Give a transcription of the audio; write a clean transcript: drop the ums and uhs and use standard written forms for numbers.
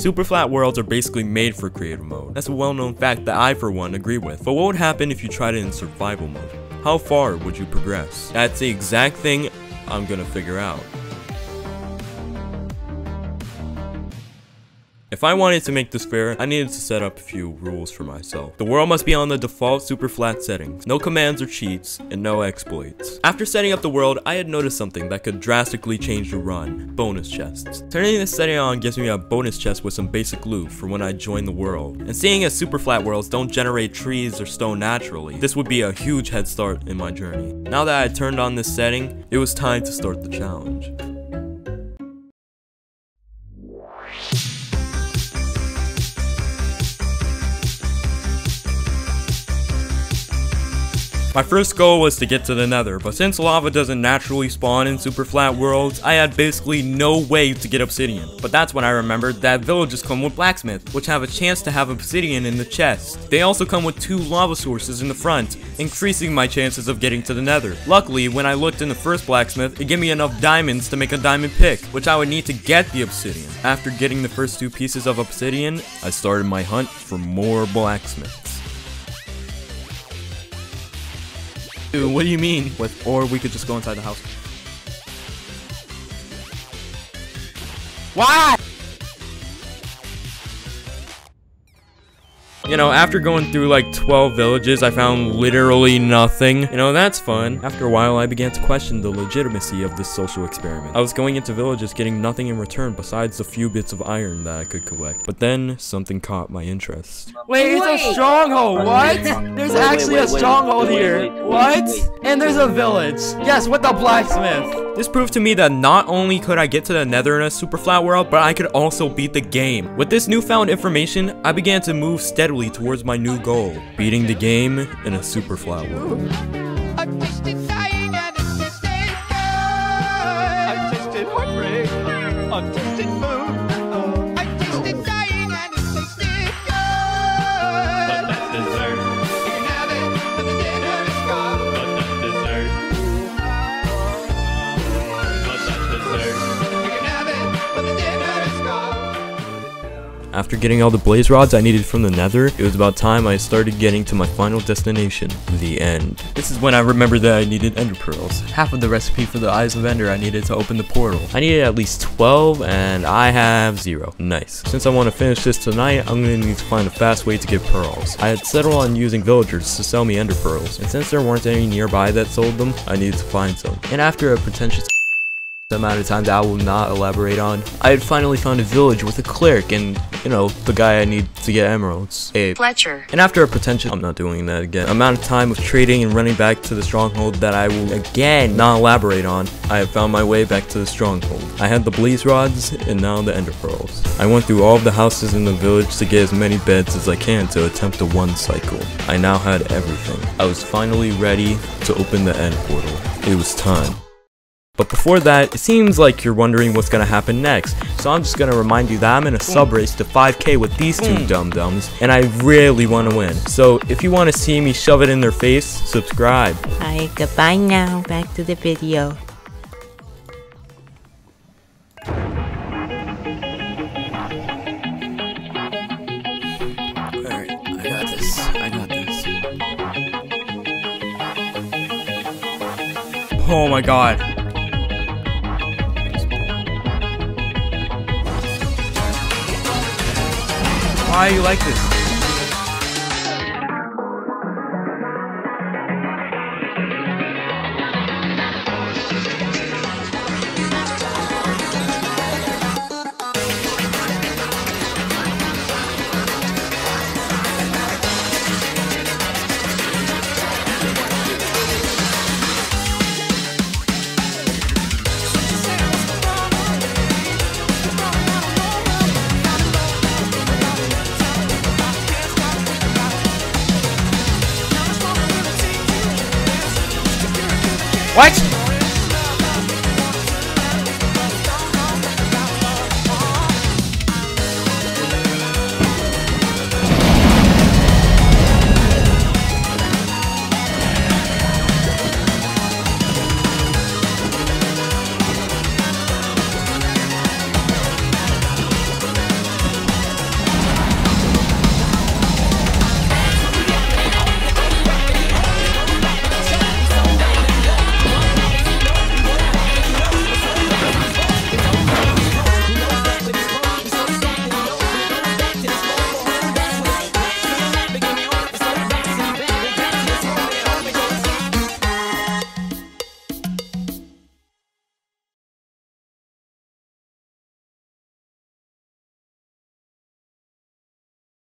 Superflat worlds are basically made for creative mode. That's a well-known fact that I, for one, agree with. But what would happen if you tried it in survival mode? How far would you progress? That's the exact thing I'm gonna figure out. If I wanted to make this fair, I needed to set up a few rules for myself. The world must be on the default superflat settings, no commands or cheats, and no exploits. After setting up the world, I had noticed something that could drastically change the run: bonus chests. Turning this setting on gives me a bonus chest with some basic loot for when I join the world. And seeing as superflat worlds don't generate trees or stone naturally, this would be a huge head start in my journey. Now that I had turned on this setting, it was time to start the challenge. My first goal was to get to the Nether, but since lava doesn't naturally spawn in superflat worlds, I had basically no way to get obsidian. But that's when I remembered that villages come with blacksmith, which have a chance to have obsidian in the chest. They also come with 2 lava sources in the front, increasing my chances of getting to the Nether. Luckily, when I looked in the first blacksmith, it gave me enough diamonds to make a diamond pick, which I would need to get the obsidian. After getting the first 2 pieces of obsidian, I started my hunt for more blacksmiths. Dude, what do you mean? Or we could just go inside the house. Why? You know, after going through like 12 villages, I found literally nothing. You know, that's fun. After a while, I began to question the legitimacy of this social experiment. I was going into villages getting nothing in return besides the few bits of iron that I could collect. But then, something caught my interest. Wait, it's a stronghold! What? There's actually a stronghold here. What? And there's a village. Yes, with the blacksmith. This proved to me that not only could I get to the Nether in a superflat world, but I could also beat the game. With this newfound information, I began to move steadily towards my new goal, beating the game in a superflat world. I've tasted dying and it's tasted good. I've tasted heartbreak. I've tasted food. I've tasted dying and it's tasted good. But that's dessert. You can have it, but the dinner is gone. But that's dessert. But that's dessert. You can have it, but the dinner is gone. After getting all the blaze rods I needed from the Nether, it was about time I started getting to my final destination, the end. This is when I remembered that I needed ender pearls. Half of the recipe for the eyes of ender I needed to open the portal. I needed at least 12 and I have 0. Nice. Since I want to finish this tonight, I'm going to need to find a fast way to get pearls. I had settled on using villagers to sell me ender pearls, and since there weren't any nearby that sold them, I needed to find some. And after a pretentious amount of time that I will not elaborate on, I had finally found a village with a cleric and, you know, the guy I need to get emeralds, Abe. Fletcher. And after a pretentious, I'm not doing that again, amount of time of trading and running back to the stronghold that I will again not elaborate on, I have found my way back to the stronghold. I had the blaze rods and now the ender pearls. I went through all of the houses in the village to get as many beds as I can to attempt the 1 cycle. I now had everything. I was finally ready to open the end portal. It was time. But before that, it seems like you're wondering what's gonna happen next, so I'm just gonna remind you that I'm in a sub race to 5K with these 2 dum-dums, and I really want to win. So if you want to see me shove it in their face, subscribe. Alright, goodbye now. Back to the video. Alright, I got this. I got this. Oh my god. Why are you like this? What?